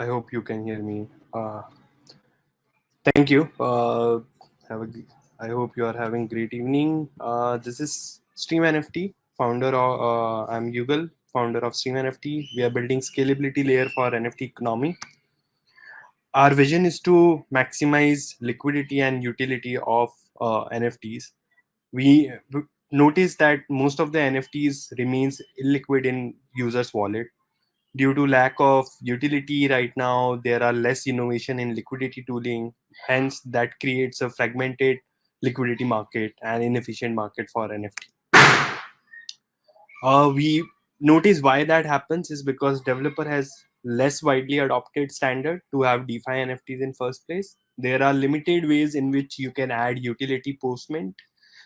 I hope you can hear me. Thank you. Have a, I hope you are having great evening. This is Stream NFT, founder of, I'm Yugal, founder of Stream NFT. We are building scalability layer for NFT economy. Our vision is to maximize liquidity and utility of NFTs. We notice that most of the NFTs remains illiquid in users' wallet due to lack of utility. Right now there are less innovation in liquidity tooling, hence that creates a fragmented liquidity market and inefficient market for NFT. We notice why that happens is because developer has less widely adopted standard to have DeFi NFTs in first place. There are limited ways in which you can add utility postment,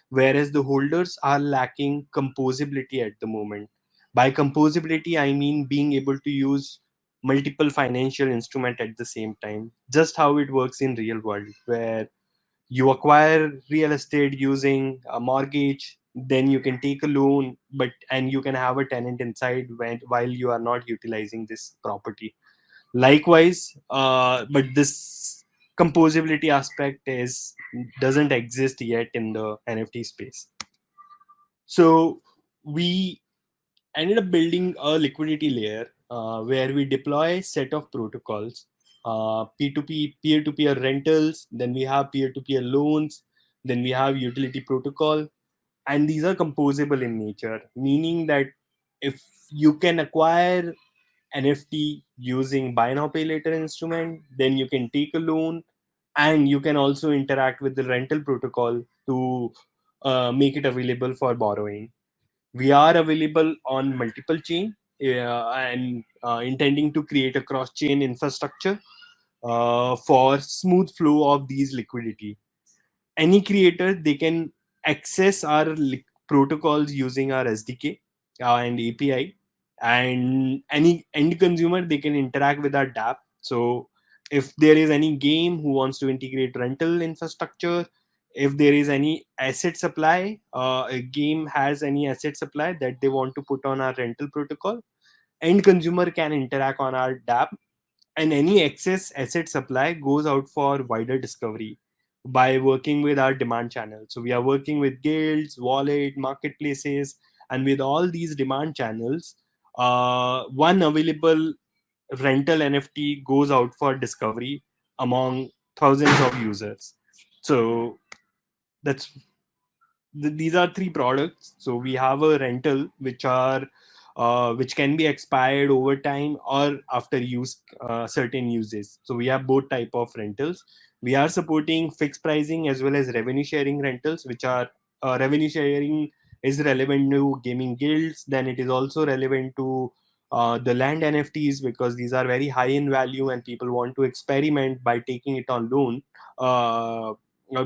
whereas the holders are lacking composability at the moment. By composability, I mean being able to use multiple financial instrument at the same time, just how it works in real world, where you acquire real estate using a mortgage, then you can take a loan, but and you can have a tenant inside while you are not utilizing this property. Likewise, but this composability aspect is doesn't exist yet in the NFT space. So we ended up building a liquidity layer where we deploy a set of protocols, P2P, peer-to-peer rentals, then we have peer-to-peer loans, then we have utility protocol, and these are composable in nature, meaning that if you can acquire NFT using buy now pay later instrument, then you can take a loan, and you can also interact with the rental protocol to make it available for borrowing. We are available on multiple chain, and intending to create a cross chain infrastructure for smooth flow of these liquidity. Any creator, they can access our protocols using our SDK and API, and any end consumer, they can interact with our DApp. So if there is any game who wants to integrate rental infrastructure, if there is any asset supply, a game has any asset supply that they want to put on our rental protocol, end consumer can interact on our DApp, and any excess asset supply goes out for wider discovery by working with our demand channel. So we are working with guilds, wallet, marketplaces, and with all these demand channels, one available rental NFT goes out for discovery among thousands of users. So that's these are three products. So we have a rental which can be expired over time or after use certain uses. So we have both type of rentals. We are supporting fixed pricing as well as revenue sharing rentals, which are revenue sharing is relevant to gaming guilds. Then it is also relevant to the land NFTs, because these are very high in value and people want to experiment by taking it on loan,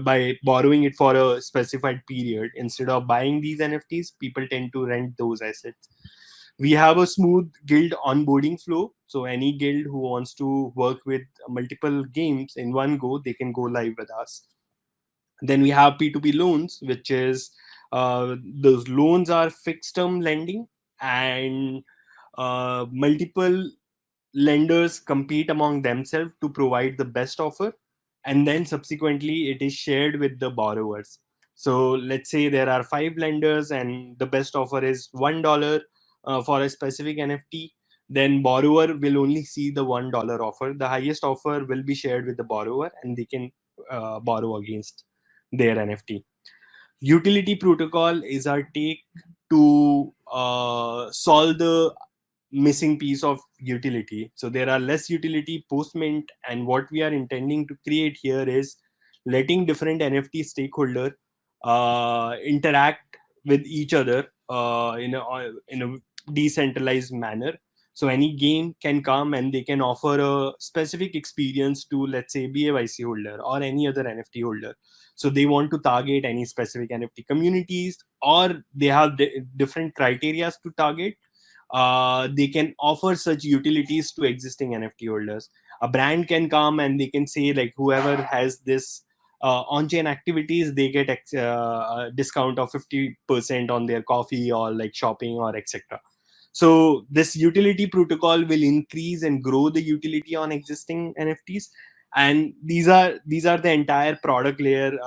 by borrowing it for a specified period. Instead of buying these NFTs, people tend to rent those assets. We have a smooth guild onboarding flow. So any guild who wants to work with multiple games in one go, they can go live with us. Then we have P2P loans, which is those loans are fixed term lending, and multiple lenders compete among themselves to provide the best offer, and then subsequently it is shared with the borrowers. So let's say there are five lenders and the best offer is $1 for a specific NFT. Then borrower will only see the $1 offer. The highest offer will be shared with the borrower, and they can borrow against their NFT. Utility protocol is our take to solve the missing piece of utility. So there are less utility post mint, and what we are intending to create here is letting different NFT stakeholder interact with each other in a decentralized manner. So any game can come and they can offer a specific experience to, let's say, BAYC holder or any other NFT holder. So they want to target any specific NFT communities, or they have different criteria to target. They can offer such utilities to existing NFT holders. A brand can come and they can say, like, whoever has this on-chain activities, they get a discount of 50% on their coffee or like shopping or etc. So this utility protocol will increase and grow the utility on existing NFTs. And these are the entire product layer,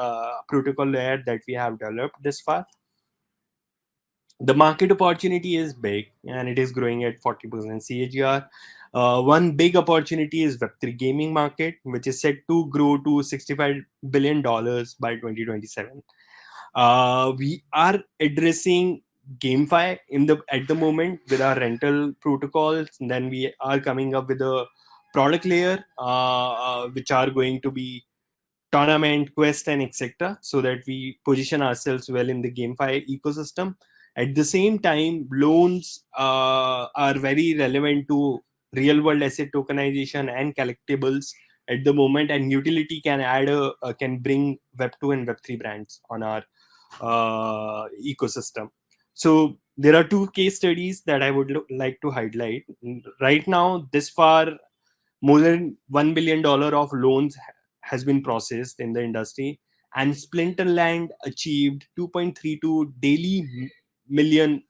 protocol layer that we have developed this far. The market opportunity is big and it is growing at 40% CAGR. One big opportunity is Web3 gaming market, which is set to grow to $65 billion by 2027. We are addressing GameFi at the moment with our rental protocols. And then we are coming up with a product layer, which are going to be tournament, quest, and etc., so that we position ourselves well in the GameFi ecosystem. At the same time, loans are very relevant to real world asset tokenization and collectibles at the moment, and utility can bring Web2 and Web3 brands on our ecosystem. So there are two case studies that I would like to highlight. Right now, this far, more than $1 billion of loans has been processed in the industry, and Splinterland achieved 2.32 million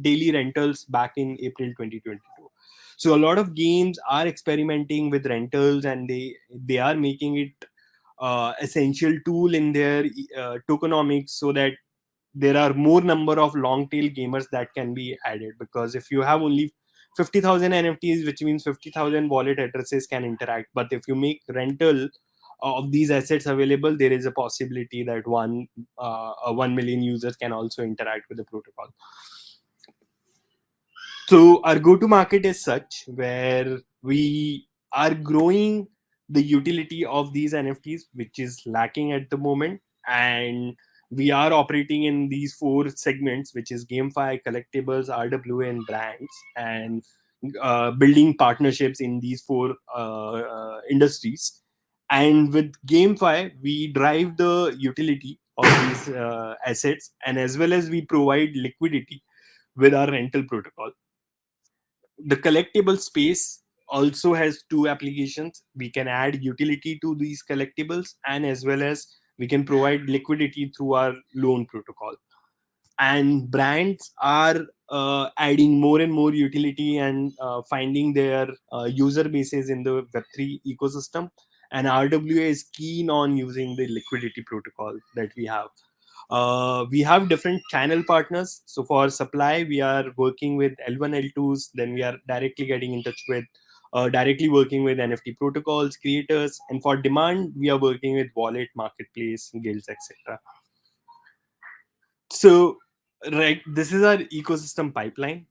daily rentals back in April 2022. So a lot of games are experimenting with rentals, and they are making it essential tool in their tokenomics, so that there are more number of long tail gamers that can be added. Because if you have only 50,000 NFTs, which means 50,000 wallet addresses can interact. But if you make rental of these assets available, there is a possibility that 1 million users can also interact with the protocol. So our go to market is such where we are growing the utility of these NFTs, which is lacking at the moment. And we are operating in these four segments, which is GameFi, collectibles, RWA, and brands, and building partnerships in these four industries. And with GameFi, we drive the utility of these assets, and as well as we provide liquidity with our rental protocol. The collectible space also has two applications. We can add utility to these collectibles, and as well as we can provide liquidity through our loan protocol. And brands are adding more and more utility and finding their user bases in the Web3 ecosystem. And RWA is keen on using the liquidity protocol that we have different channel partners. So for supply, we are working with L1, L2s. Then we are directly getting in touch with, directly working with NFT protocols, creators. And for demand, we are working with wallet, marketplace, guilds, etc. So, right, this is our ecosystem pipeline.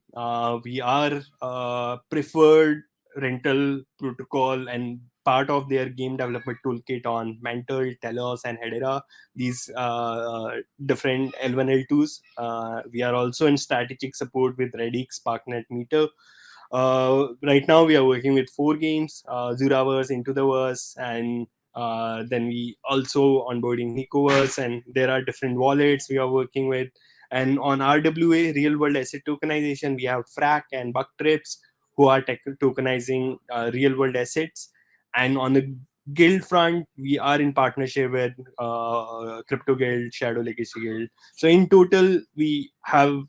We are preferred rental protocol and part of their game development toolkit on Mantle, Telos, and Hedera. These different L1, L2s. We are also in strategic support with Redix, SparkNet, Meter. Right now, we are working with four games: Zuraverse, Into the Verse, and then we also onboarding Nicoverse, and there are different wallets we are working with. And on RWA, real world asset tokenization, we have Frac and Bucktrips, who are tokenizing real world assets. And on the guild front, we are in partnership with Crypto Guild, Shadow Legacy Guild. So in total, we have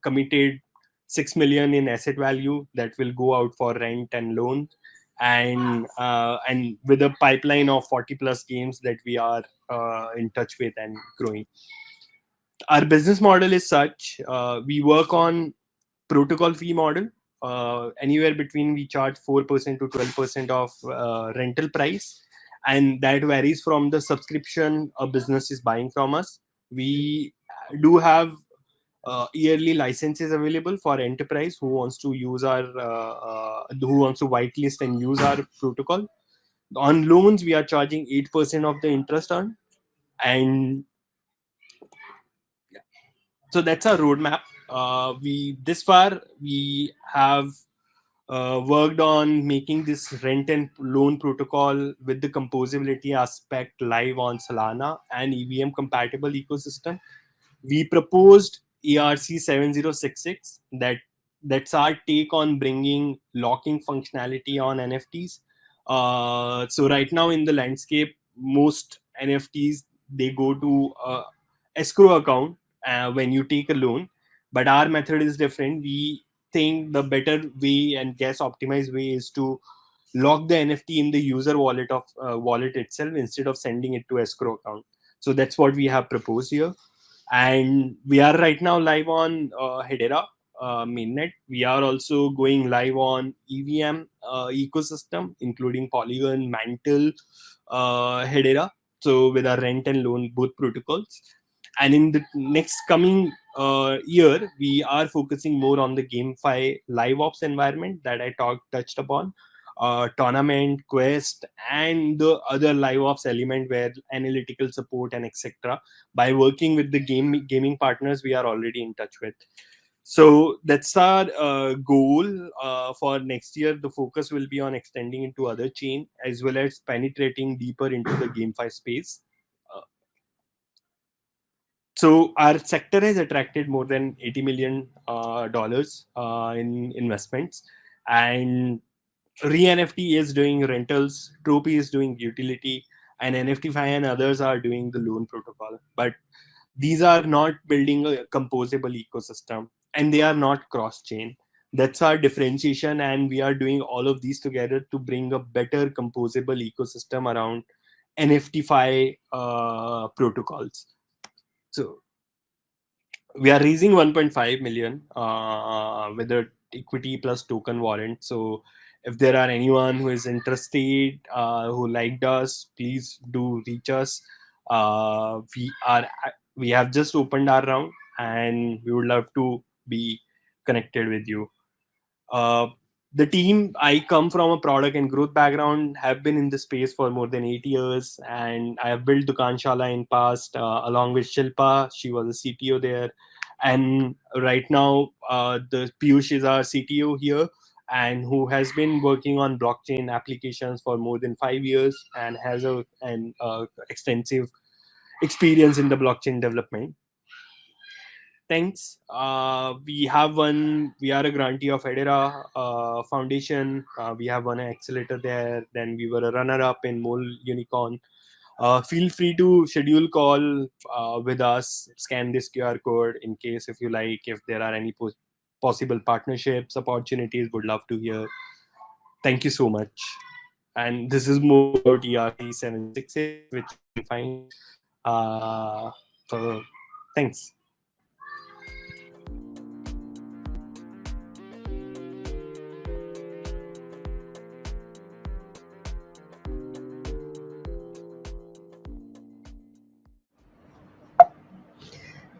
committed 6 million in asset value that will go out for rent and loan, and with a pipeline of 40 plus games that we are in touch with and growing. Our business model is such, we work on protocol fee model. Anywhere between, we charge 4% to 12% of rental price, and that varies from the subscription a business is buying from us. We do have yearly licenses available for enterprise who wants to use our who wants to whitelist and use our protocol. On loans, we are charging 8% of the interest on. And so that's our roadmap. We this far we have worked on making this rent and loan protocol with the composability aspect live on Solana and EVM compatible ecosystem. We proposed ERC 7066. That's our take on bringing locking functionality on NFTs. So right now in the landscape, most NFTs, they go to escrow account when you take a loan. but our method is different. We think the better way and guess optimized way is to lock the NFT in the user wallet itself instead of sending it to escrow account. So that's what we have proposed here, and we are right now live on Hedera mainnet. We are also going live on EVM ecosystem, including Polygon, Mantle, Hedera. So with our rent and loan both protocols, and in the next coming year, we are focusing more on the GameFi live ops environment that I touched upon, tournament, quest, and the other live ops element where analytical support and etc. By working with the gaming partners we are already in touch with. So that's our goal for next year. The focus will be on extending into other chain as well as penetrating deeper into the GameFi space. Uh, so our sector has attracted more than $80 million in investments, and Re-NFT is doing rentals, Tropy is doing utility, and NFTFi and others are doing the loan protocol. But these are not building a composable ecosystem, and they are not cross-chain. That's our differentiation, and we are doing all of these together to bring a better composable ecosystem around NFTFi protocols. So we are raising 1.5 million with the equity plus token warrant. So if there are anyone who is interested, who liked us, please do reach us. We have just opened our round, and we would love to be connected with you. uh, the team, I come from a product and growth background, have been in the space for more than 8 years, and I have built Dukanshala in past along with Shilpa. She was a CTO there, and right now the Piyush is our CTO here, and who has been working on blockchain applications for more than 5 years and has an extensive experience in the blockchain development. Thanks. We are a grantee of Hedera Foundation. We have won an accelerator there. Then we were a runner up in Mole Unicorn. Feel free to schedule call with us. Scan this QR code in case if you like. If there are any possible partnerships, opportunities, would love to hear. Thank you so much. And this is more about ERC 766, which you can find. So thanks.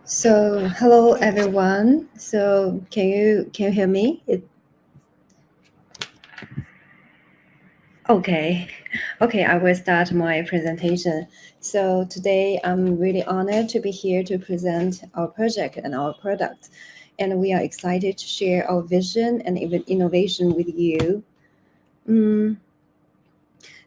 So, hello everyone. So, can you hear me? Okay. Okay, I will start my presentation. So, today I'm really honored to be here to present our project and our product. And we are excited to share our vision and even innovation with you.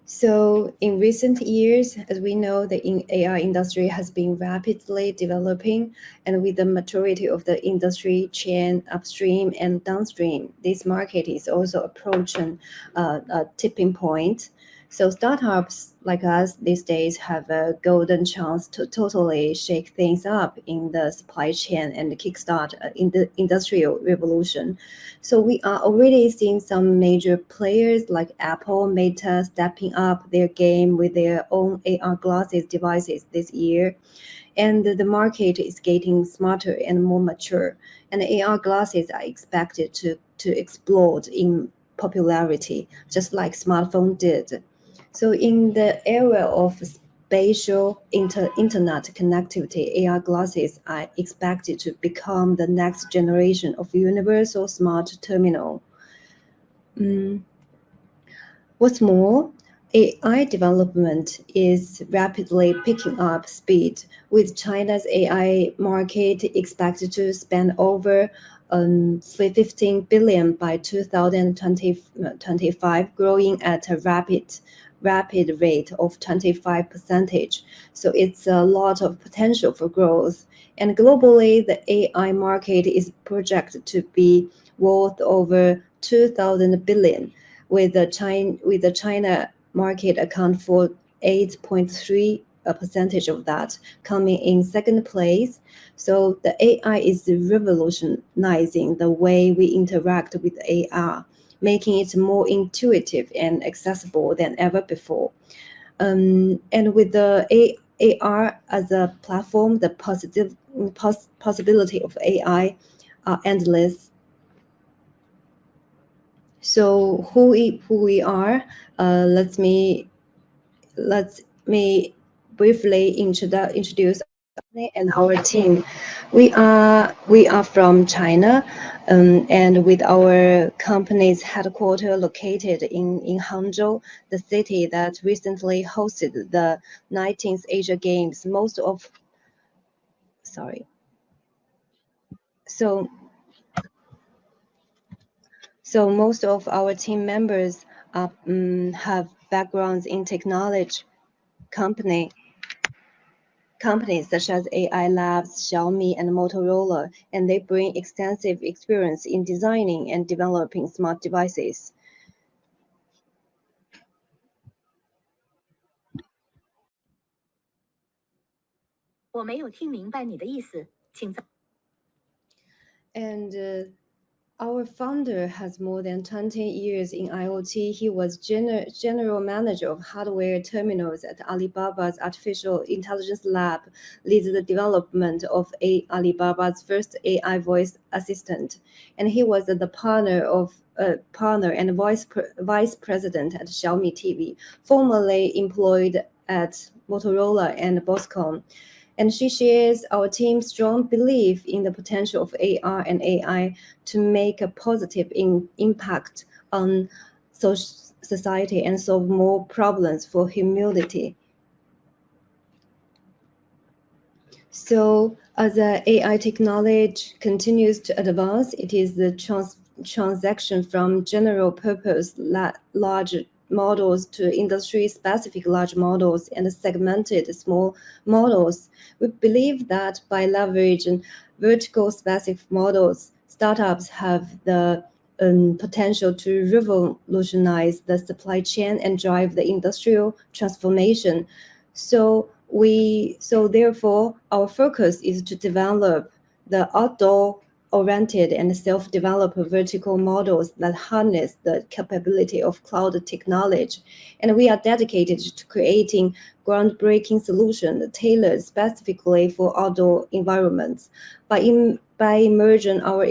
So in recent years, as we know, the AI industry has been rapidly developing, and with the maturity of the industry chain upstream and downstream, this market is also approaching a tipping point. So startups like us these days have a golden chance to totally shake things up in the supply chain and kickstart in the industrial revolution. So we are already seeing some major players like Apple, Meta stepping up their game with their own AR glasses devices this year. And the market is getting smarter and more mature. And AR glasses are expected to explode in popularity, just like smartphone did. So in the era of spatial internet connectivity, AR glasses are expected to become the next generation of universal smart terminal. What's more, AI development is rapidly picking up speed, with China's AI market expected to spend over 15 billion by 2025, growing at a rapid rate of 25%. So it's a lot of potential for growth. And globally, the AI market is projected to be worth over 2,000 billion, with the China market account for 8.3 a percentage of that, coming in second place. So the AI is revolutionizing the way we interact with AR, making it more intuitive and accessible than ever before. And with the AR as a platform, the possibility of AI are endless. So who we are? Let me briefly introduce and our team. We are from China, and with our company's headquarters located in Hangzhou, the city that recently hosted the 19th Asia Games. Sorry. So so most of our team members have backgrounds in technology company companies such as AI Labs, Xiaomi, and Motorola, and they bring extensive experience in designing and developing smart devices. 我没有听明白你的意思，请再。And our founder has more than 20 years in IoT. He was general manager of hardware terminals at Alibaba's artificial intelligence lab, leads the development of Alibaba's first AI voice assistant, and he was the partner and vice president at Xiaomi TV, formerly employed at Motorola and Boscom. And she shares our team's strong belief in the potential of AR and AI to make a positive impact on society and solve more problems for humanity. So as the AI technology continues to advance, it is the transaction from general purpose large models to industry-specific large models and segmented small models. We believe that by leveraging vertical specific models, startups have the potential to revolutionize the supply chain and drive the industrial transformation. So therefore, our focus is to develop the outdoor-oriented and self-developed vertical models that harness the capability of cloud technology. And we are dedicated to creating groundbreaking solutions tailored specifically for outdoor environments. By merging our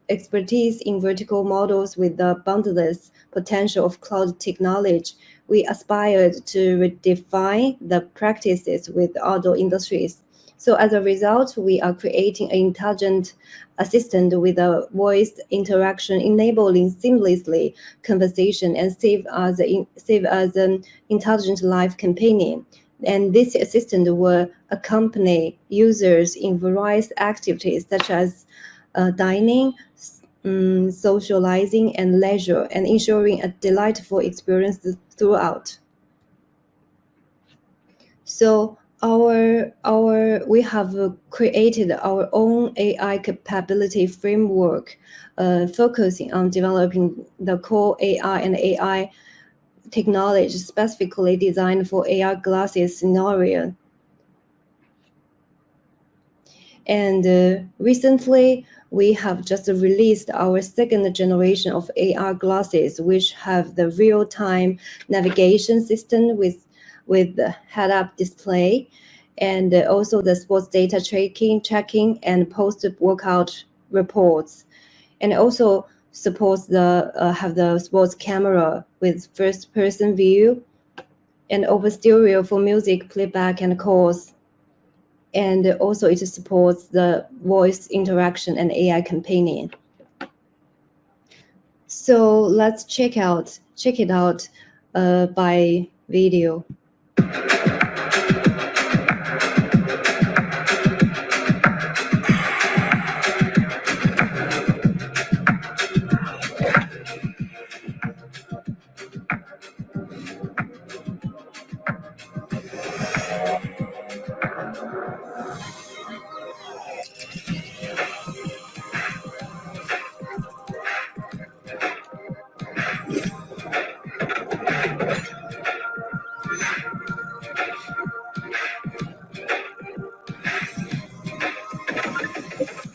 expertise in vertical models with the boundless potential of cloud technology, we aspired to redefine the practices with outdoor industries. So as a result, we are creating an intelligent assistant with a voice interaction, enabling seamlessly conversation and serve as an intelligent life companion. And this assistant will accompany users in various activities such as dining, socializing, and leisure, and ensuring a delightful experience throughout. So we have created our own AI capability framework, focusing on developing the core AI and AI technology specifically designed for AR glasses scenario. And recently, we have just released our second generation of AR glasses, which have the real-time navigation system with the head-up display, and also the sports data tracking and post-workout reports, and also supports have the sports camera with first-person view, and over stereo for music playback and calls. And also it supports the voice interaction and AI companion. So let's check it out by video.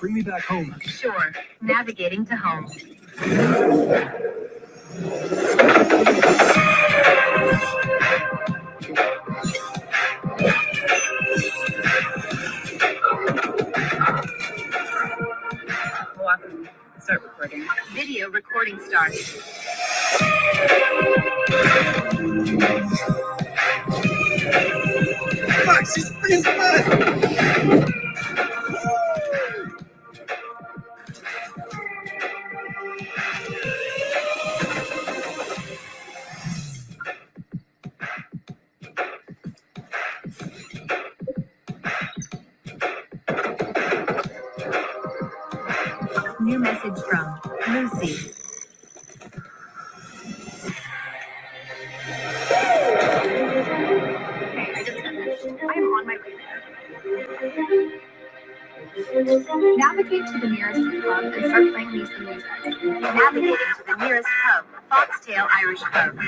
Bring me back home. Sure. Navigating to home. Start recording. Video recording starts. Fuck, she's freaking fast! New message from Lucy. I just finished. I am on my way there. Navigate to the nearest pub and start playing me some music. Navigating to the nearest pub, Foxtail Irish Pub.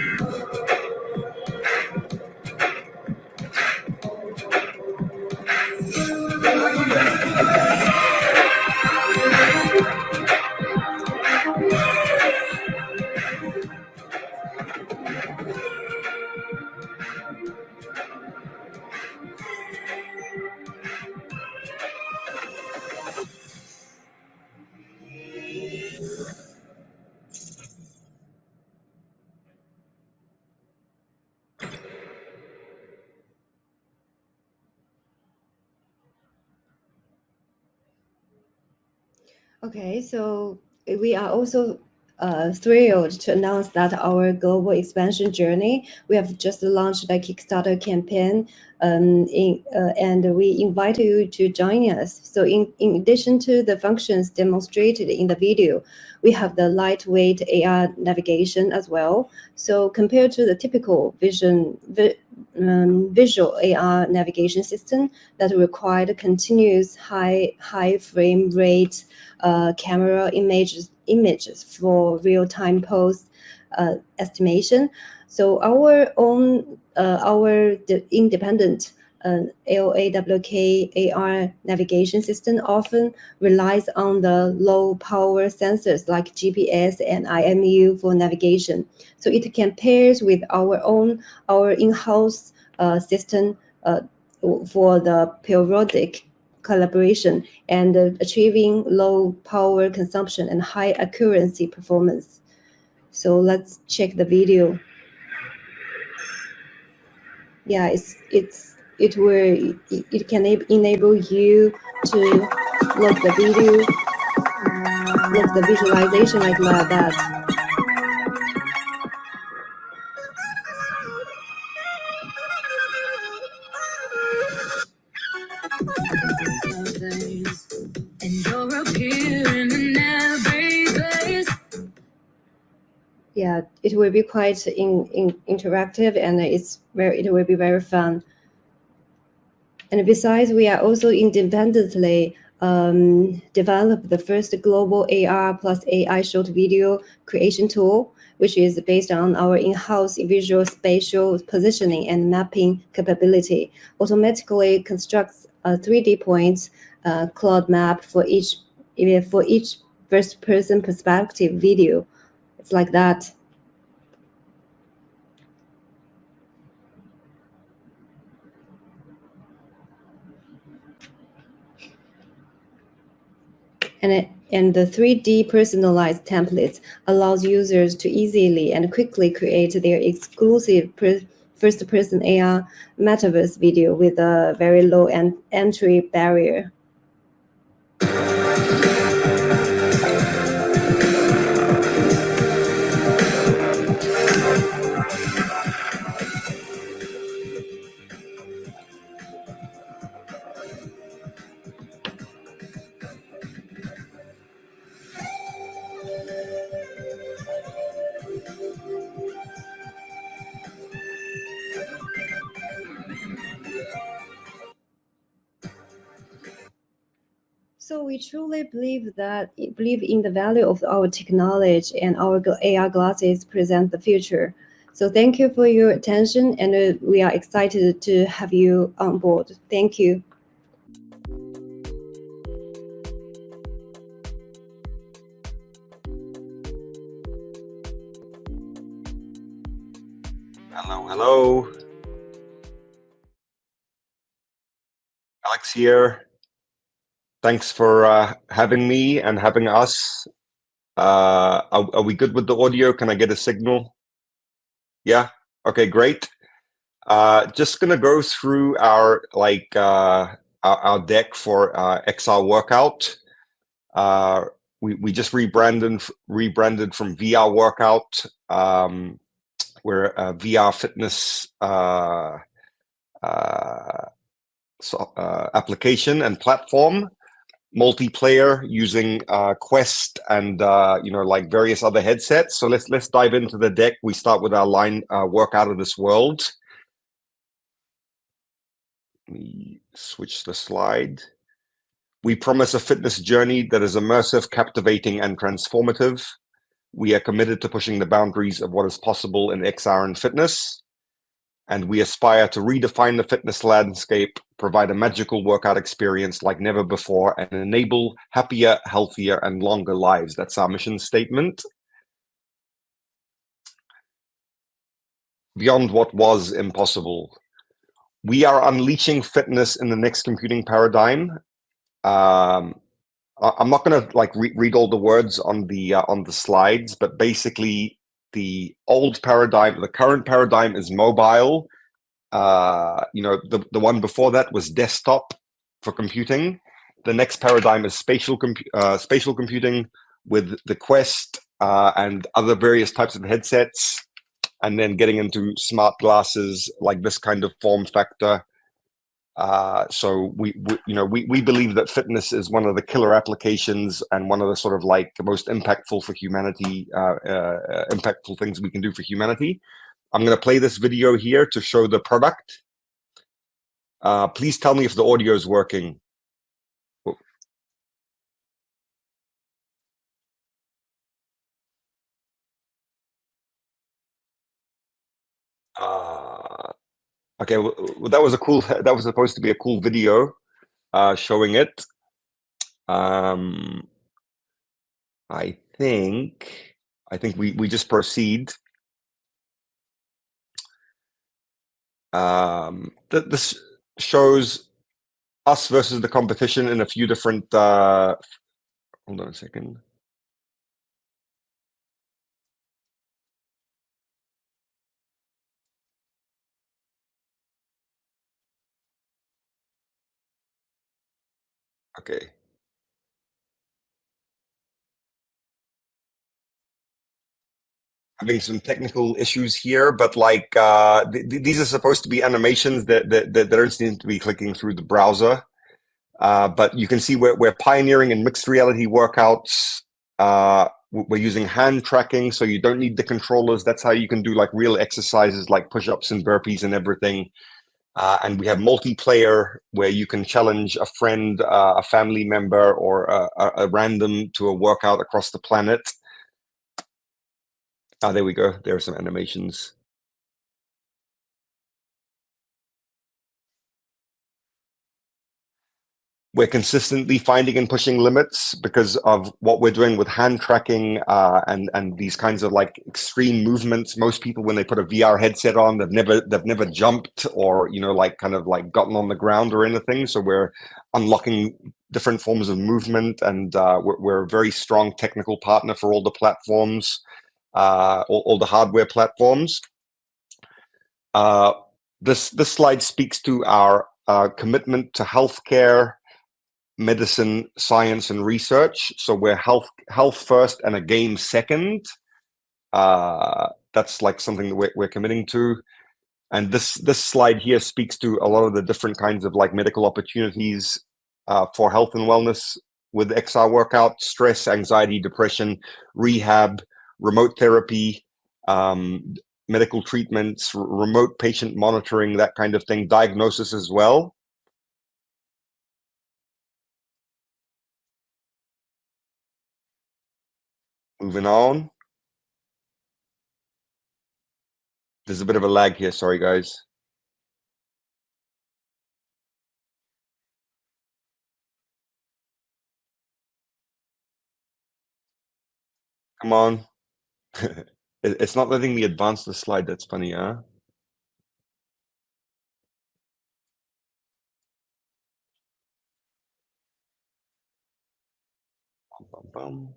Okay, so we are also thrilled to announce that our global expansion journey, we have just launched a Kickstarter campaign, and we invite you to join us. So in addition to the functions demonstrated in the video, we have the lightweight AR navigation as well. So compared to the typical visual AR navigation system that required continuous high frame rate camera images for real-time pose estimation. So our independent LAWK AR navigation system often relies on the low power sensors like GPS and IMU for navigation. So it compares with our in-house system for the periodic collaboration and achieving low power consumption and high accuracy performance. So let's check the video. Yeah, it can enable you to load the video, load the visualization like that. And you're appearing in every place. Yeah, it will be quite interactive, and it will be very fun. And besides, we are also independently developed the first global AR plus AI short video creation tool, which is based on our in-house visual spatial positioning and mapping capability. Automatically constructs a 3D points cloud map for each first-person perspective video. It's like that. And the 3D personalized templates allows users to easily and quickly create their exclusive first-person AR metaverse video with a very low entry barrier. So we truly believe in the value of our technology, and our AR glasses present the future. So thank you for your attention, and we are excited to have you on board. Thank you. Hello, hello. Alex here. Thanks for having me and having us. Are we good with the audio? Can I get a signal? Yeah. Okay, great. Just gonna go through our our deck for XR workout. We just rebranded from VR workout. We're a VR fitness application and platform, multiplayer using Quest and like various other headsets. So let's dive into the deck. We start with our line work out of this world. Let me switch the slide. We promise a fitness journey that is immersive, captivating, and transformative. We are committed to pushing the boundaries of what is possible in XR and fitness. And we aspire to redefine the fitness landscape, provide a magical workout experience like never before, and enable happier, healthier, and longer lives. That's our mission statement. Beyond what was impossible. We are unleashing fitness in the next computing paradigm. I'm not going to read all the words on the slides, but basically the old paradigm, the current paradigm is mobile. The one before that was desktop for computing. The next paradigm is spatial computing with the Quest and other various types of headsets, and then getting into smart glasses like this kind of form factor. So we believe that fitness is one of the killer applications and one of the sort of like the most impactful for humanity, impactful things we can do for humanity. I'm going to play this video here to show the product. Please tell me if the audio is working. Okay, well, that was a cool. That was supposed to be a cool video showing it. I think we just proceed. This shows us versus the competition in a few different. Hold on a second. Okay. Having some technical issues here, but like these are supposed to be animations that don't seem to be clicking through the browser. But you can see we're pioneering in mixed reality workouts. We're using hand tracking, so you don't need the controllers. That's how you can do like real exercises like push-ups and burpees and everything. And we have multiplayer where you can challenge a friend, a family member, or a random to a workout across the planet. There we go. There are some animations. We're consistently finding and pushing limits because of what we're doing with hand tracking and these kinds of like extreme movements. Most people, when they put a VR headset on, they've never jumped or like kind of like gotten on the ground or anything. So we're unlocking different forms of movement, and we're a very strong technical partner for all the platforms, all the hardware platforms. This slide speaks to our commitment to healthcare, medicine, science, and research. So we're health first and a game second. That's like something that we're committing to. And this slide here speaks to a lot of the different kinds of like medical opportunities for health and wellness with XR workout: stress, anxiety, depression, rehab, remote therapy, medical treatments, remote patient monitoring, that kind of thing, diagnosis as well. Moving on. There's a bit of a lag here. Sorry, guys. Come on. It's not letting me advance the slide. That's funny, huh? Bum, bum.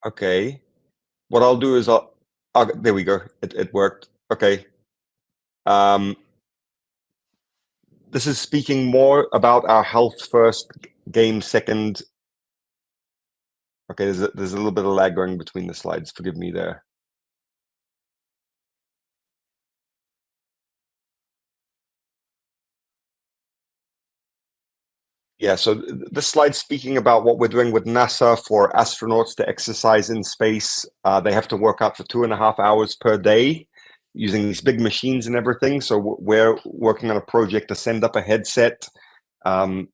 Okay. What I'll do is there we go. It worked. Okay. This is speaking more about our health first, game second. Okay, there's a little bit of lag going between the slides. Forgive me there. Yeah, so this slide's speaking about what we're doing with NASA for astronauts to exercise in space. They have to work out for 2.5 hours per day using these big machines and everything. So we're working on a project to send up a headset. They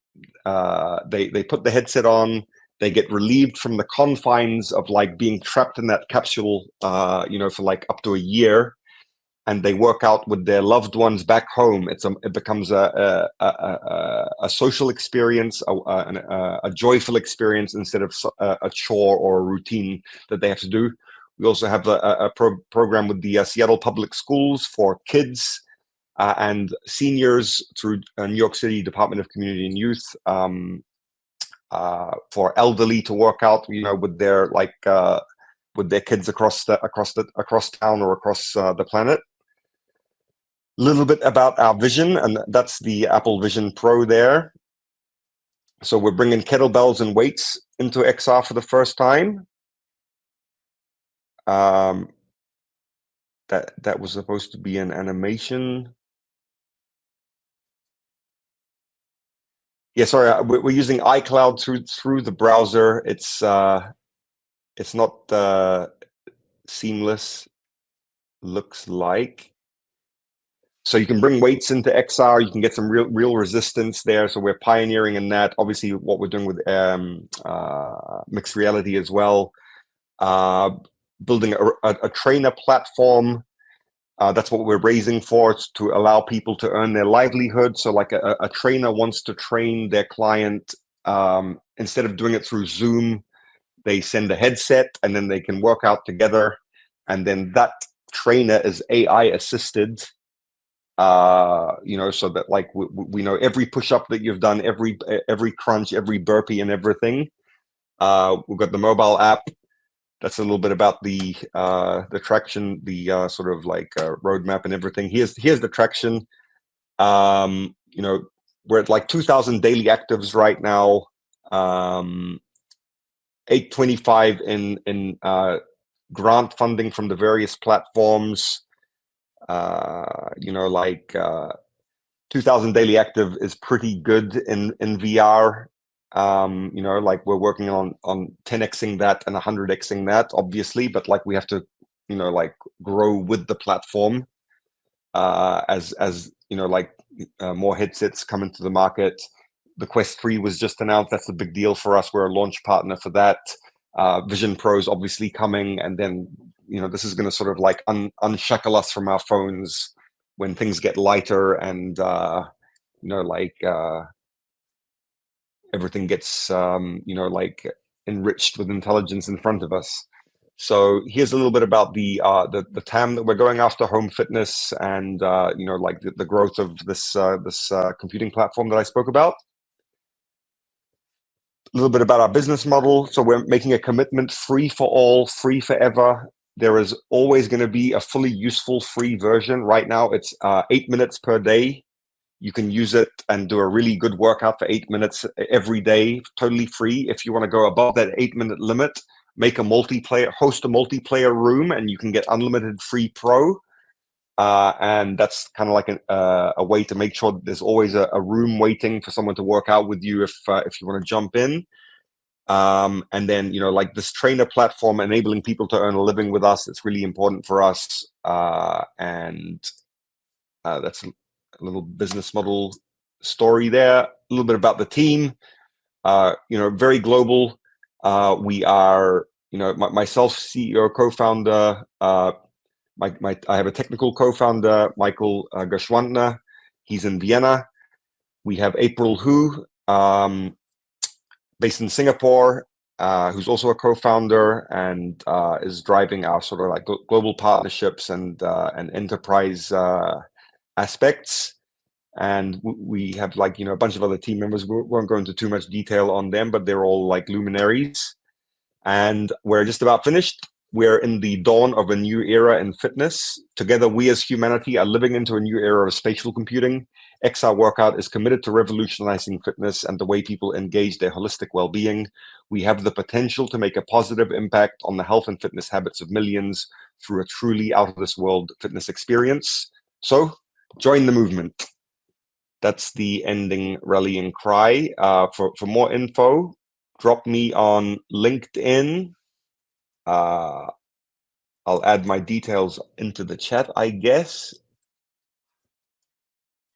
put the headset on. They get relieved from the confines of like being trapped in that capsule, for like up to a year, and they work out with their loved ones back home. It becomes a social experience, a joyful experience instead of a chore or a routine that they have to do. We also have a program with the Seattle Public Schools for kids and seniors through New York City Department of Community and Youth, for elderly to work out, with their with their kids across town or across the planet. A little bit about our vision, and that's the Apple Vision Pro there. So we're bringing kettlebells and weights into XR for the first time. That was supposed to be an animation. Yeah, sorry, we're using iCloud through the browser. It's not seamless, looks like. So you can bring weights into XR. You can get some real resistance there. So we're pioneering in that. Obviously, what we're doing with mixed reality as well. Building a trainer platform. That's what we're raising for, to allow people to earn their livelihood. So like a trainer wants to train their client, instead of doing it through Zoom, they send a headset and then they can work out together. And then that trainer is AI assisted. So that like we know every push-up that you've done, every crunch, every burpee and everything. We've got the mobile app. That's a little bit about the traction, the sort of like roadmap and everything. Here's the traction. We're at like 2,000 daily actives right now. 825 in grant funding from the various platforms. 2,000 daily active is pretty good in VR. Like we're working on 10xing that and 100xing that, obviously, but like we have to, grow with the platform as more headsets come into the market. The Quest 3 was just announced. That's a big deal for us. We're a launch partner for that. Vision Pro is obviously coming, and then this is going to sort of like unshackle us from our phones when things get lighter and everything gets enriched with intelligence in front of us. So here's a little bit about the TAM that we're going after, home fitness, and the growth of this computing platform that I spoke about. A little bit about our business model. So we're making a commitment: free for all, free forever. There is always going to be a fully useful free version. Right now, it's 8 minutes per day. You can use it and do a really good workout for 8 minutes every day, totally free. If you want to go above that 8-minute limit, host a multiplayer room, and you can get unlimited free pro. And that's kind of like a way to make sure that there's always a room waiting for someone to work out with you if you want to jump in. And then, like this trainer platform enabling people to earn a living with us, it's really important for us. And that's a little business model story there. A little bit about the team, very global. We are, myself, CEO, co-founder, I have a technical co-founder, Michael Gershwantner. He's in Vienna. We have April Hu, based in Singapore, who's also a co-founder and is driving our sort of like global partnerships and enterprise aspects. And we have like, a bunch of other team members. We won't go into too much detail on them, but they're all like luminaries. And we're just about finished. We're in the dawn of a new era in fitness. Together, we as humanity are living into a new era of spatial computing. XR Workout is committed to revolutionizing fitness and the way people engage their holistic well-being. We have the potential to make a positive impact on the health and fitness habits of millions through a truly out-of-this-world fitness experience. So, join the movement. That's the ending rallying cry. For more info, drop me on LinkedIn. I'll add my details into the chat, I guess.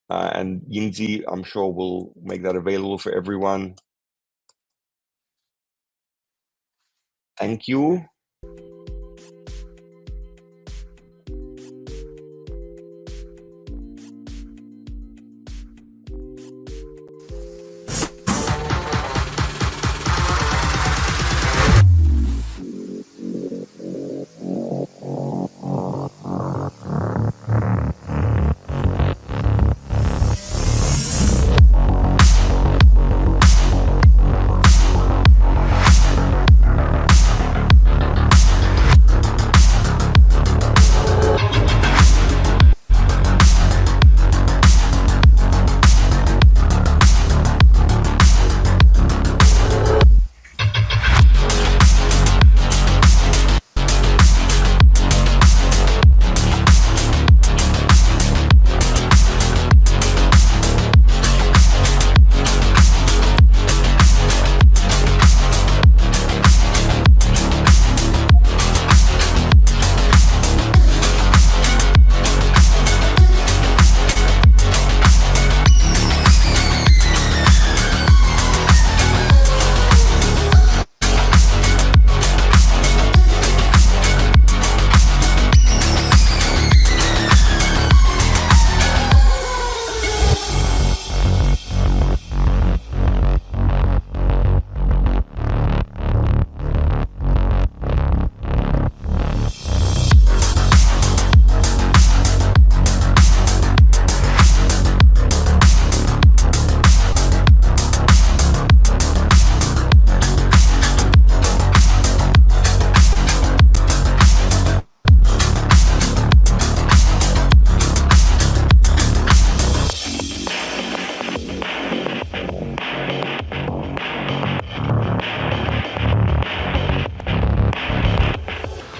And Yingzi, I'm sure will make that available for everyone. Thank you.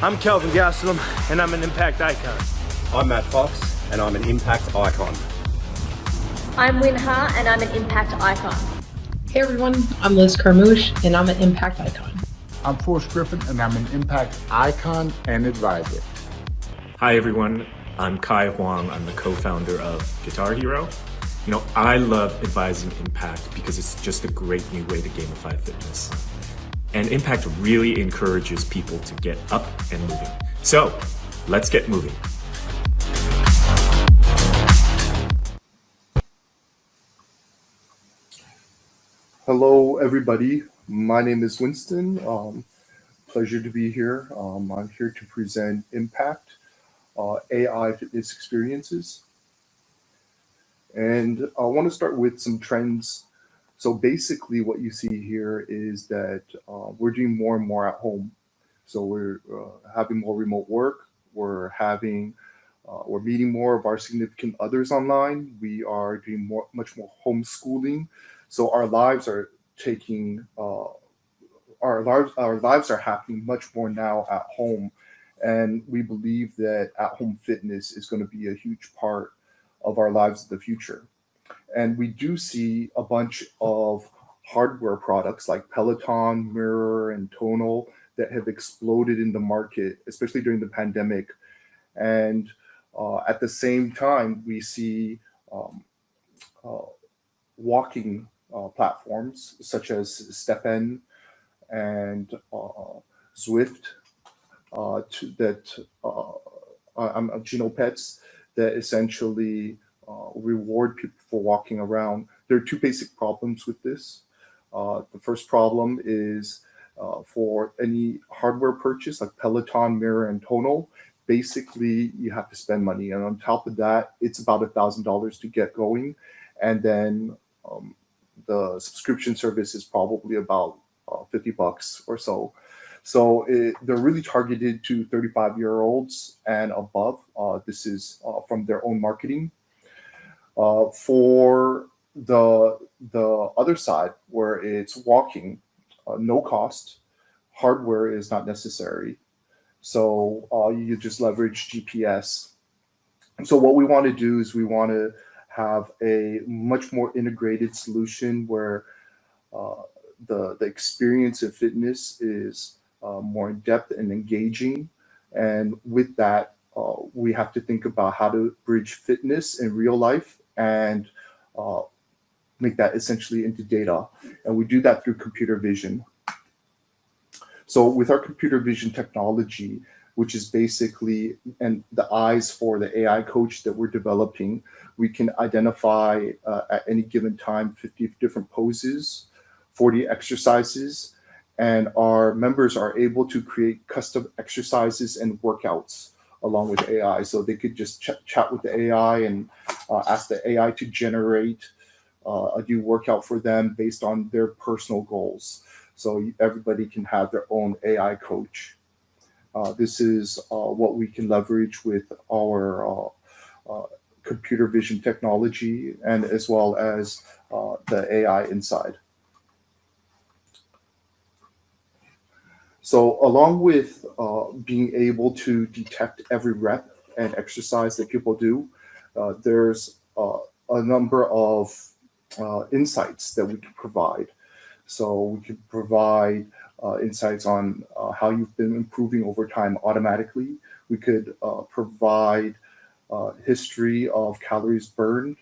I'm Kelvin Gastelum, and I'm an impact icon. I'm Matt Fox, and I'm an impact icon. I'm Win Ha, and I'm an impact icon. Hey everyone, I'm Liz Carmouche, and I'm an impact icon. I'm Forrest Griffin, and I'm an impact icon and advisor. Hi everyone, I'm Kai Huang. I'm the co-founder of Guitar Hero. I love advising impact because it's just a great new way to gamify fitness. And impact really encourages people to get up and moving. So let's get moving. Hello, everybody. My name is Winston. Pleasure to be here. I'm here to present Impact, AI fitness experiences. And I want to start with some trends. So basically what you see here is that we're doing more and more at home. So we're having more remote work. We're meeting more of our significant others online. We are doing much more homeschooling. So our lives are our lives are happening much more now at home. And we believe that at-home fitness is going to be a huge part of our lives in the future. And we do see a bunch of hardware products like Peloton, Mirror, and Tonal that have exploded in the market, especially during the pandemic. And at the same time, we see walking platforms such as StepN and Zwift Genopets that essentially reward people for walking around. There are two basic problems with this. The first problem is for any hardware purchase like Peloton, Mirror, and Tonal, basically you have to spend money, and on top of that, it's about $1,000 to get going, and then the subscription service is probably about $50 or so. So they're really targeted to 35-year-olds and above. This is from their own marketing. For the other side, where it's walking, no cost, hardware is not necessary. So you just leverage GPS. So what we want to do is we want to have a much more integrated solution where the experience of fitness is more in depth and engaging. And with that, we have to think about how to bridge fitness in real life and make that essentially into data. And we do that through computer vision. So with our computer vision technology, which is basically and the eyes for the AI coach that we're developing, we can identify at any given time 50 different poses, 40 exercises, and our members are able to create custom exercises and workouts along with AI. So they could just chat with the AI and ask the AI to generate a new workout for them based on their personal goals. So everybody can have their own AI coach. This is what we can leverage with our computer vision technology and as well as the AI inside. So along with being able to detect every rep and exercise that people do, there's a number of insights that we can provide. So we can provide insights on how you've been improving over time automatically. We could provide history of calories burned.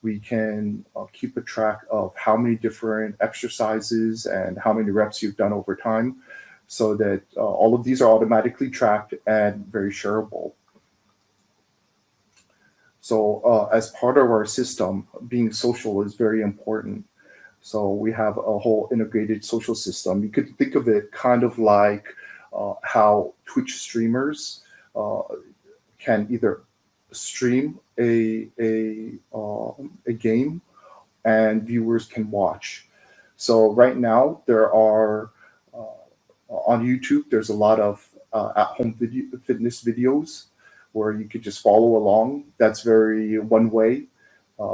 We can keep a track of how many different exercises and how many reps you've done over time, so that all of these are automatically tracked and very shareable. So as part of our system, being social is very important. So we have a whole integrated social system. You could think of it kind of like how Twitch streamers can either stream a game and viewers can watch. So right now there are on YouTube, there's a lot of at-home fitness videos where you could just follow along. That's very one way.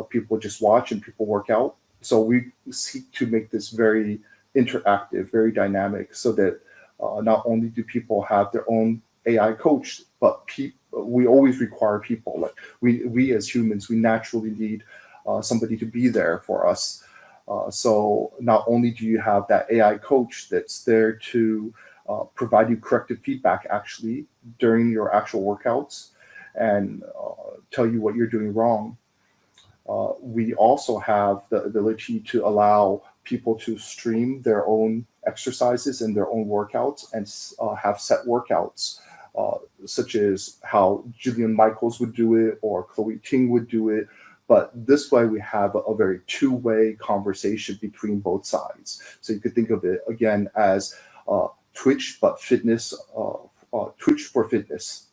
People just watch and people work out. So we seek to make this very interactive, very dynamic, so that not only do people have their own AI coach, but we always require people. Like we as humans, we naturally need somebody to be there for us. So not only do you have that AI coach that's there to provide you corrective feedback actually during your actual workouts and tell you what you're doing wrong, we also have the ability to allow people to stream their own exercises and their own workouts and have set workouts, such as how Jillian Michaels would do it or Chloe Ting would do it. But this way we have a very two-way conversation between both sides. So you could think of it again as Twitch, but fitness, Twitch for fitness.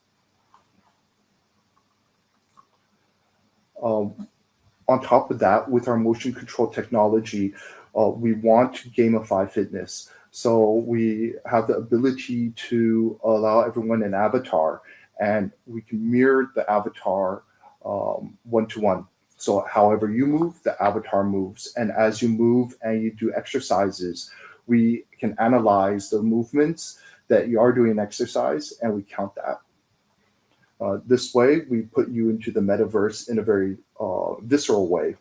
On top of that, with our motion control technology, we want to gamify fitness. So we have the ability to allow everyone an avatar, and we can mirror the avatar one-to-one. So however you move, the avatar moves. And as you move and you do exercises, we can analyze the movements that you are doing exercise, and we count that. This way, we put you into the metaverse in a very visceral way.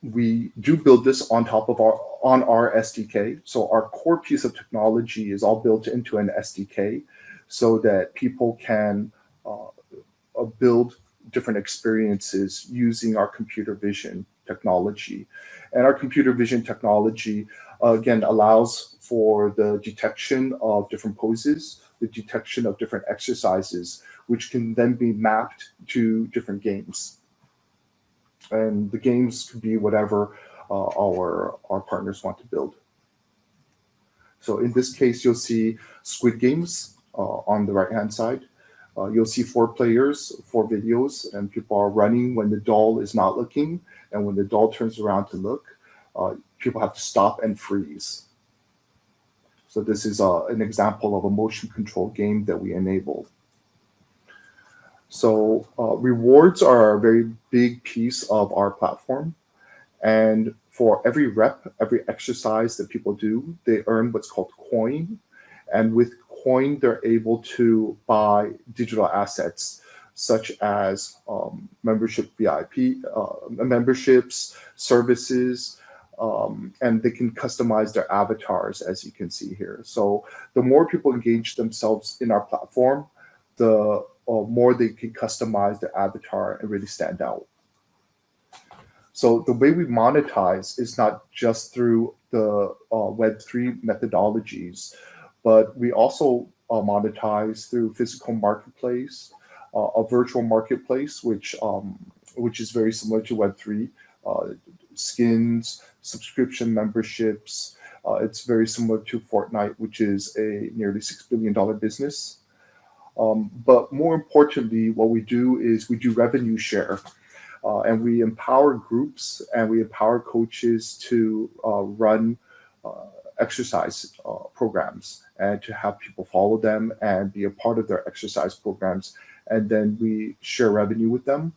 We do build this on top of our SDK. So our core piece of technology is all built into an SDK, so that people can build different experiences using our computer vision technology. And our computer vision technology, again, allows for the detection of different poses, the detection of different exercises, which can then be mapped to different games. And the games could be whatever our partners want to build. So in this case, you'll see Squid Games. on the right-hand side. You'll see 4 players, 4 videos, and people are running when the doll is not looking, and when the doll turns around to look, people have to stop and freeze. So this is an example of a motion control game that we enabled. So rewards are a very big piece of our platform. And for every rep, every exercise that people do, they earn what's called coin. And with coin, they're able to buy digital assets such as membership VIP, memberships, services, and they can customize their avatars, as you can see here. So the more people engage themselves in our platform, the more they can customize their avatar and really stand out. So the way we monetize is not just through the Web3 methodologies, but we also monetize through physical marketplace, a virtual marketplace, which is very similar to Web3, skins, subscription memberships. It's very similar to Fortnite, which is a nearly $6 billion business. But more importantly, what we do is we do revenue share. And we empower groups and we empower coaches to run exercise programs and to have people follow them and be a part of their exercise programs. And then we share revenue with them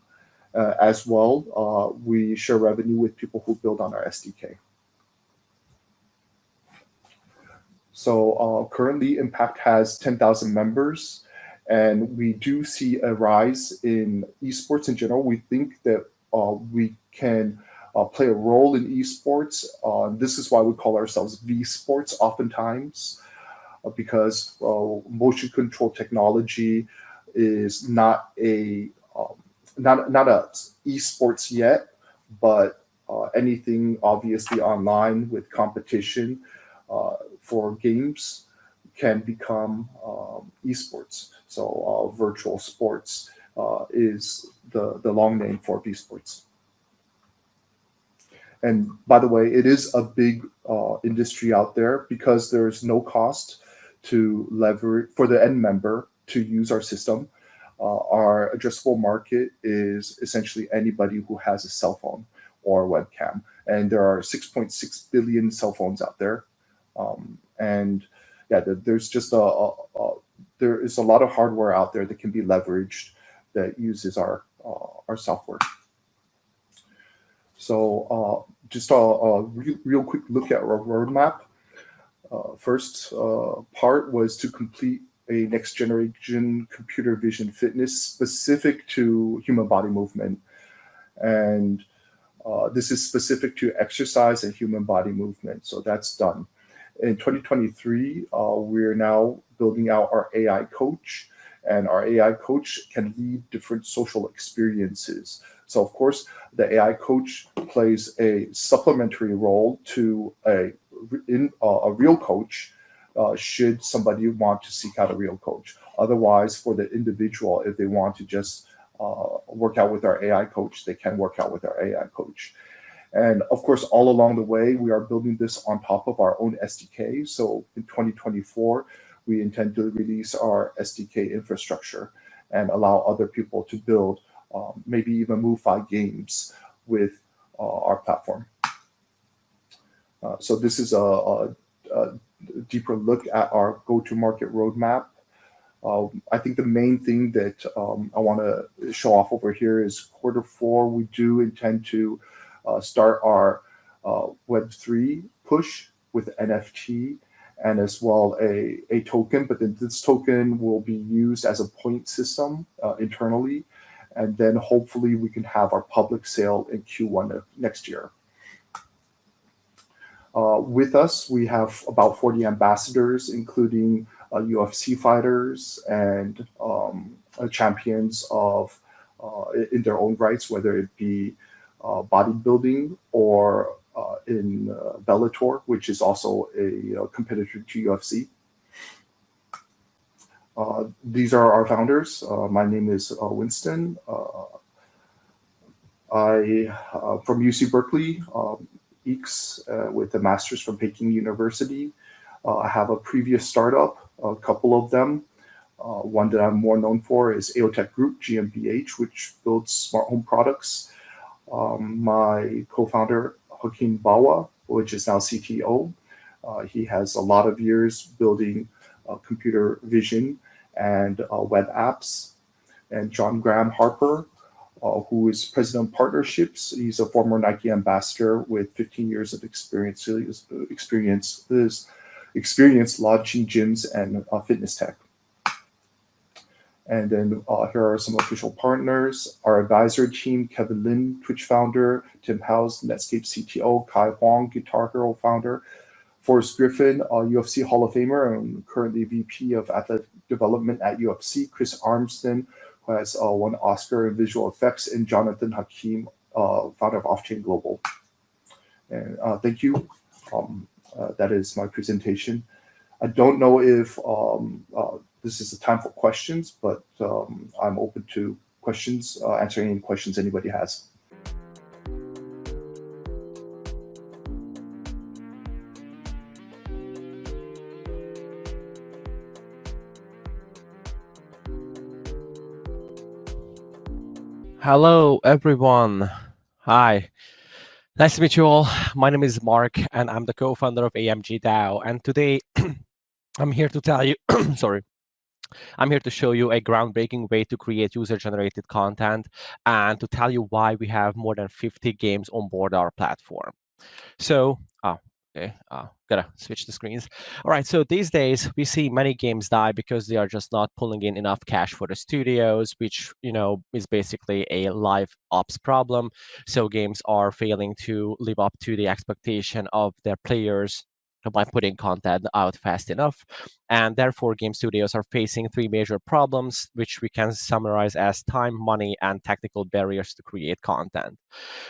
as well. We share revenue with people who build on our SDK. So currently Impact has 10,000 members. And we do see a rise in esports in general. We think that we can play a role in esports. This is why we call ourselves V-Sports oftentimes, because motion control technology is not a esports yet, but anything obviously online with competition for games can become esports. So virtual sports is the long name for V-Sports. And by the way, it is a big industry out there because there's no cost to leverage for the end member to use our system. Our addressable market is essentially anybody who has a cell phone or webcam. And there are 6.6 billion cell phones out there. And yeah, there's just there is a lot of hardware out there that can be leveraged that uses our software. So just a real quick look at our roadmap. First part was to complete a next generation computer vision fitness specific to human body movement. And this is specific to exercise and human body movement. So that's done. In 2023, we're now building out our AI coach, and our AI coach can lead different social experiences. So of course, the AI coach plays a supplementary role to a real coach should somebody want to seek out a real coach. Otherwise, for the individual, if they want to just work out with our AI coach, they can work out with our AI coach. And of course, all along the way, we are building this on top of our own SDK. So in 2024, we intend to release our SDK infrastructure and allow other people to build, maybe even MoveFi games with our platform. So this is a deeper look at our go-to-market roadmap. I think the main thing that I want to show off over here is Q4, we do intend to start our Web3 push with NFT and as well a token, but then this token will be used as a point system internally. And then hopefully we can have our public sale in Q1 of next year. With us, we have about 40 ambassadors, including UFC fighters and champions of in their own rights, whether it be bodybuilding or in Bellator, which is also a competitor to UFC. These are our founders. My name is Winston. I from UC Berkeley, EECS with a master's from Peking University. I have a previous startup, a couple of them. One that I'm more known for is AOTech Group, GmbH, which builds smart home products. My co-founder, Joaquin Bawa, which is now CTO, he has a lot of years building computer vision and web apps. And John Graham Harper, who is president of partnerships. He's a former Nike ambassador with 15 years of experience launching gyms and fitness tech. And then here are some official partners. Our advisory team, Kevin Lin, Twitch founder, Tim House, Netscape CTO, Kai Huang, Guitar Hero founder, Forrest Griffin, UFC Hall of Famer and currently VP of Athletic Development at UFC, Chris Armstrong, who has won Oscar in visual effects, and Jonathan Hakim, founder of Offchain Global. And thank you. That is my presentation. I don't know if this is the time for questions, but I'm open to questions, answering any questions anybody has. Hello, everyone. Hi. Nice to meet you all. My name is Mark, and I'm the co-founder of AMG DAO. And today, I'm here to tell you, sorry, I'm here to show you a groundbreaking way to create user-generated content and to tell you why we have more than 50 games on board our platform. So, okay, gotta switch the screens. All right, so these days we see many games die because they are just not pulling in enough cash for the studios, which, is basically a live ops problem. So games are failing to live up to the expectation of their players by putting content out fast enough. And therefore, game studios are facing three major problems, which we can summarize as time, money, and technical barriers to create content.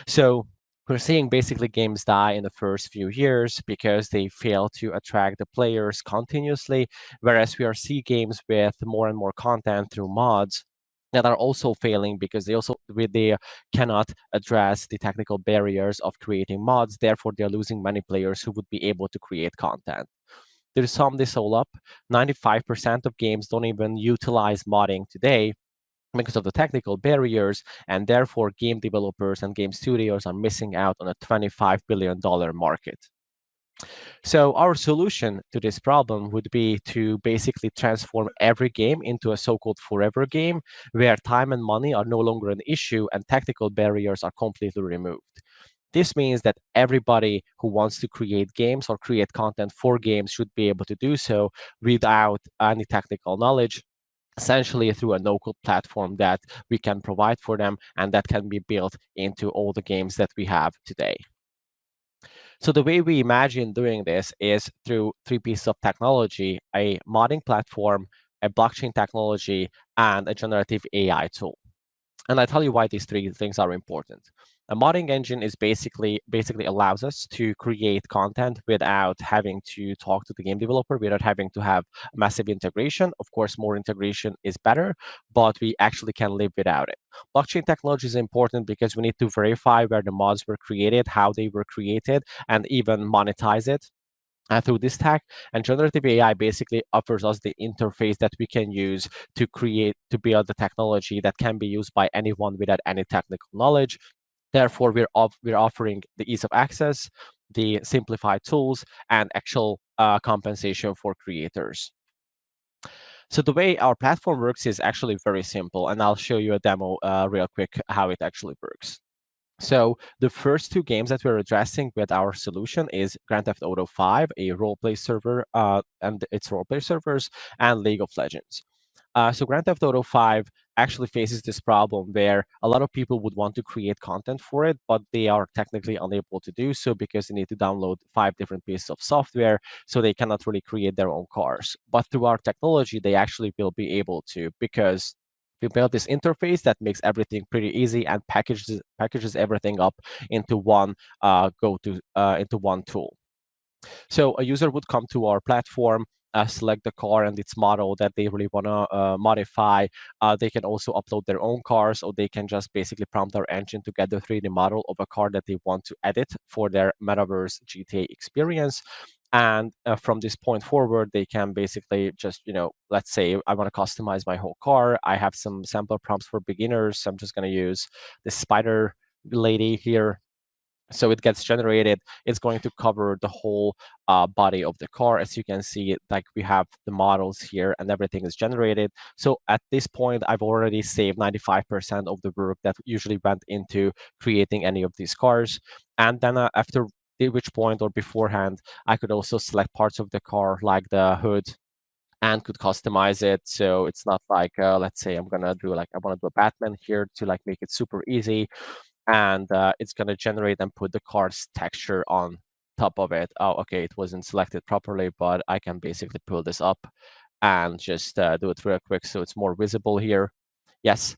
So we're seeing basically games die in the first few years because they fail to attract the players continuously, whereas we are seeing games with more and more content through mods that are also failing because they cannot address the technical barriers of creating mods. Therefore, they're losing many players who would be able to create content. To sum this all up, 95% of games don't even utilize modding today because of the technical barriers, and therefore game developers and game studios are missing out on a $25 billion market. So our solution to this problem would be to basically transform every game into a so-called forever game, where time and money are no longer an issue and technical barriers are completely removed. This means that everybody who wants to create games or create content for games should be able to do so without any technical knowledge, essentially through a no-code platform that we can provide for them and that can be built into all the games that we have today. So the way we imagine doing this is through three pieces of technology: a modding platform, a blockchain technology, and a generative AI tool. And I tell you why these three things are important. A modding engine is basically allows us to create content without having to talk to the game developer, without having to have massive integration. Of course, more integration is better, but we actually can live without it. Blockchain technology is important because we need to verify where the mods were created, how they were created, and even monetize it through this tech. And generative AI basically offers us the interface that we can use to build the technology that can be used by anyone without any technical knowledge. Therefore, we're offering the ease of access, the simplified tools, and actual compensation for creators. So the way our platform works is actually very simple, and I'll show you a demo real quick how it actually works. So the first two games that we're addressing with our solution is Grand Theft Auto 5, a roleplay server and its roleplay servers, and League of Legends. So Grand Theft Auto 5 actually faces this problem where a lot of people would want to create content for it, but they are technically unable to do so because they need to download 5 different pieces of software, so they cannot really create their own cars. But through our technology, they actually will be able to, because we built this interface that makes everything pretty easy and packages everything up into one into one tool. So a user would come to our platform, select the car and its model that they really want to modify. They can also upload their own cars, or they can just basically prompt our engine to get the 3D model of a car that they want to edit for their Metaverse GTA experience. And from this point forward, they can basically just, let's say I want to customize my whole car. I have some sample prompts for beginners. So I'm just going to use the spider lady here. So it gets generated. It's going to cover the whole body of the car. As you can see, like we have the models here and everything is generated. So at this point, I've already saved 95% of the work that usually went into creating any of these cars. And then after which point or beforehand, I could also select parts of the car like the hood and could customize it. So it's not like, let's say I'm gonna do I want to do a Batman here to make it super easy. And it's going to generate and put the car's texture on top of it. Oh, okay, it wasn't selected properly, but I can basically pull this up and just do it real quick so it's more visible here. Yes,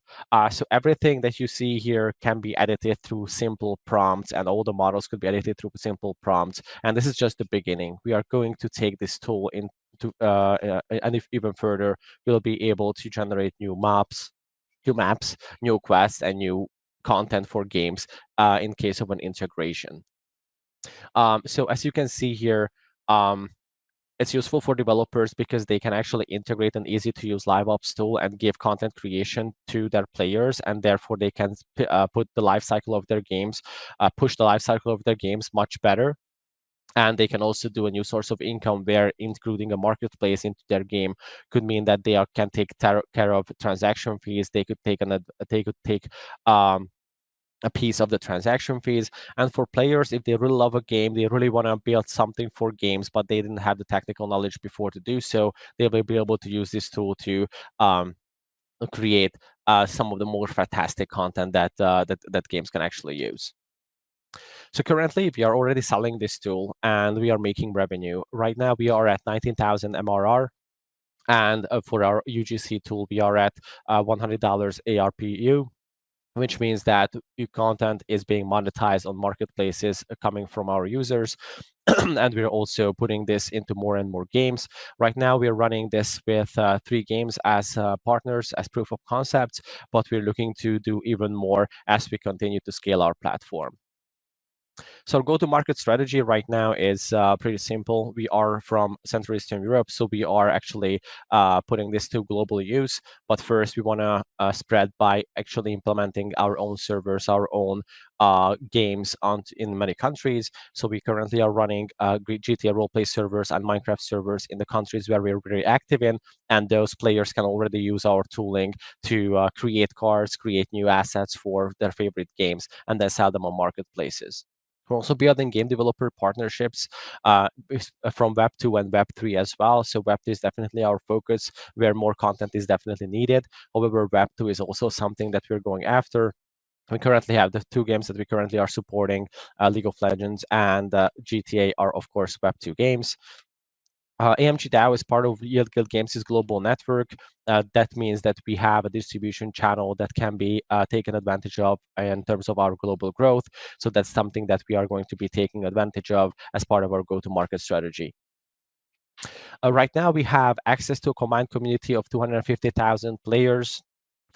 so everything that you see here can be edited through simple prompts, and all the models could be edited through simple prompts. And this is just the beginning. We are going to take this tool into, and if even further, we'll be able to generate new maps, new quests, and new content for games in case of an integration. So as you can see here, it's useful for developers because they can actually integrate an easy-to-use live ops tool and give content creation to their players, and therefore they can put the life cycle of their games, push the life cycle of their games much better. And they can also do a new source of income where including a marketplace into their game could mean that they can take care of transaction fees. They could take a piece of the transaction fees. And for players, if they really love a game, they really want to build something for games, but they didn't have the technical knowledge before to do so, they will be able to use this tool to create some of the more fantastic content that games can actually use. So currently, we are already selling this tool and we are making revenue. Right now, we are at 19,000 MRR. And for our UGC tool, we are at $100 ARPU, which means that your content is being monetized on marketplaces coming from our users. And we're also putting this into more and more games. Right now, we're running this with 3 games as partners, as proof of concepts, but we're looking to do even more as we continue to scale our platform. So our go-to-market strategy right now is pretty simple. We are from Central Eastern Europe, so we are actually putting this to global use. But first, we want to spread by actually implementing our own servers, our own games in many countries. So we currently are running GTA roleplay servers and Minecraft servers in the countries where we're very active in, and those players can already use our tooling to create cards, create new assets for their favorite games, and then sell them on marketplaces. We're also building game developer partnerships from Web 2 and Web 3 as well. So Web 2 is definitely our focus, where more content is definitely needed. However, Web 2 is also something that we're going after. We currently have the 2 games that we currently are supporting, League of Legends and GTA are, of course, Web 2 games. AMG DAO is part of Yield Guild Games' global network. That means that we have a distribution channel that can be taken advantage of in terms of our global growth. So that's something that we are going to be taking advantage of as part of our go-to-market strategy. Right now, we have access to a combined community of 250,000 players.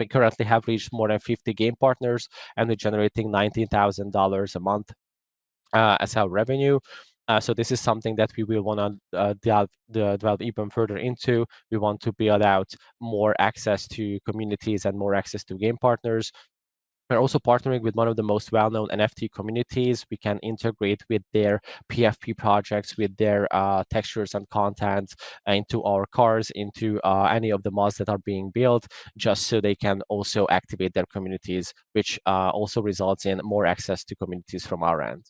We currently have reached more than 50 game partners, and we're generating $19,000 a month as our revenue. So this is something that we will want to delve even further into. We want to build out more access to communities and more access to game partners. We're also partnering with one of the most well-known NFT communities. We can integrate with their PFP projects, with their textures and content into our cars, into any of the mods that are being built, just so they can also activate their communities, which also results in more access to communities from our end.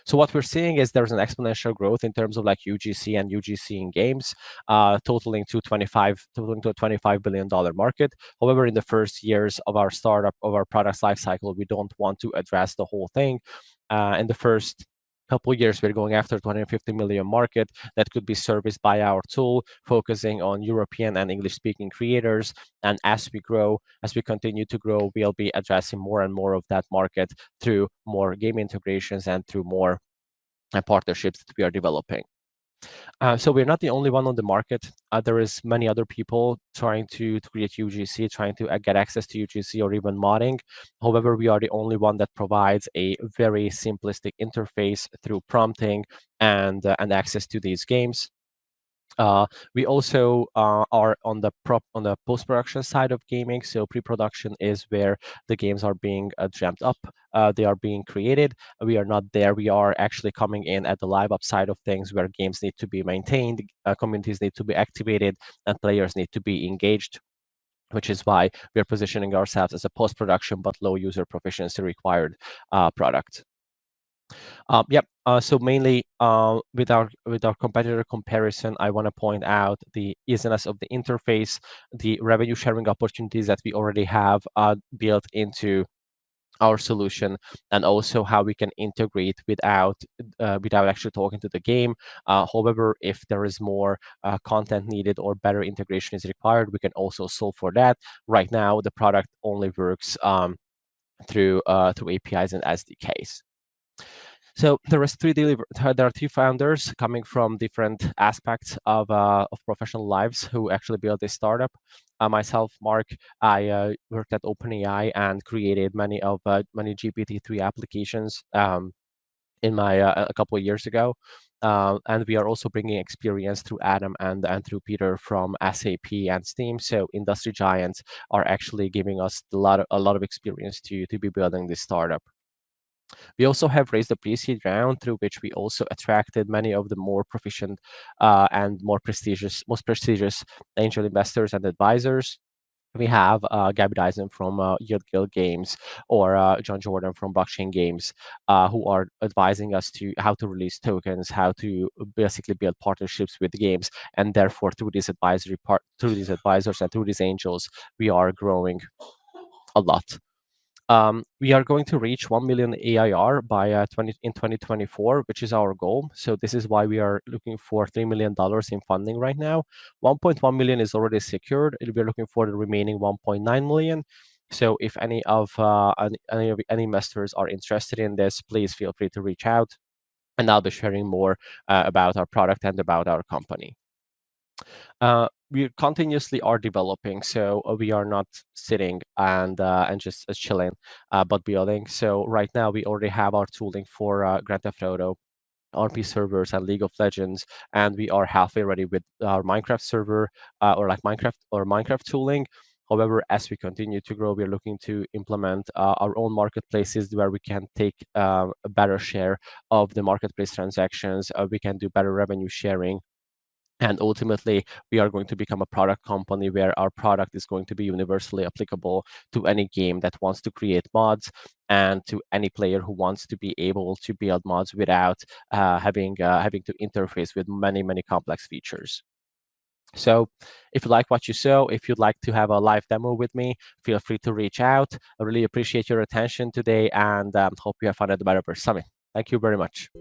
So what we're seeing is there's an exponential growth in terms of UGC and UGC in games, totaling to a $25 billion market. However, in the first years of our startup, of our product's life cycle, we don't want to address the whole thing. In the first couple of years, we're going after 250 million market that could be serviced by our tool, focusing on European and English-speaking creators. And as we continue to grow, we'll be addressing more and more of that market through more game integrations and through more partnerships that we are developing. So we're not the only one on the market. There is many other people trying to create UGC, trying to get access to UGC or even modding. However, we are the only one that provides a very simplistic interface through prompting and access to these games. We also are on the post-production side of gaming. So pre-production is where the games are being dreamt up. They are being created. We are not there. We are actually coming in at the live up side of things, where games need to be maintained, communities need to be activated, and players need to be engaged, which is why we are positioning ourselves as a post-production but low user proficiency required product. So mainly with our competitor comparison, I want to point out the easiness of the interface, the revenue sharing opportunities that we already have built into our solution, and also how we can integrate without actually talking to the game. However, if there is more content needed or better integration is required, we can also solve for that. Right now, the product only works through APIs and SDKs. So there are three founders coming from different aspects of professional lives who actually built this startup. Myself, Mark, I worked at OpenAI and created many GPT-3 applications in my a couple of years ago. And we are also bringing experience through Adam and through Peter from SAP and Steam. So industry giants are actually giving us a lot of experience to be building this startup. We also have raised a pre-seed round through which we also attracted many of the more proficient and most prestigious angel investors and advisors. We have Gabby Dyson from Yield Guild Games, or John Jordan from Blockchain Games, who are advising us to how to release tokens, how to basically build partnerships with games, and therefore through these advisors and through these angels, we are growing a lot. We are going to reach 1 million AIR by 2024, which is our goal. So this is why we are looking for $3 million in funding right now. 1.1 million is already secured. We're looking for the remaining 1.9 million. So if any investors are interested in this, please feel free to reach out, and I'll be sharing more about our product and about our company. We continuously are developing, so we are not sitting and just chilling, but building. So right now we already have our tooling for Grand Theft Auto, RP servers, and League of Legends, and we are halfway ready with our Minecraft server or Minecraft tooling. However, as we continue to grow, we're looking to implement our own marketplaces where we can take a better share of the marketplace transactions. We can do better revenue sharing. And ultimately, we are going to become a product company where our product is going to be universally applicable to any game that wants to create mods, and to any player who wants to be able to build mods without having to interface with many complex features. So if you like what you saw, if you'd like to have a live demo with me, feel free to reach out. I really appreciate your attention today, and hope you have fun at the Metaverse Summit. Thank you very much.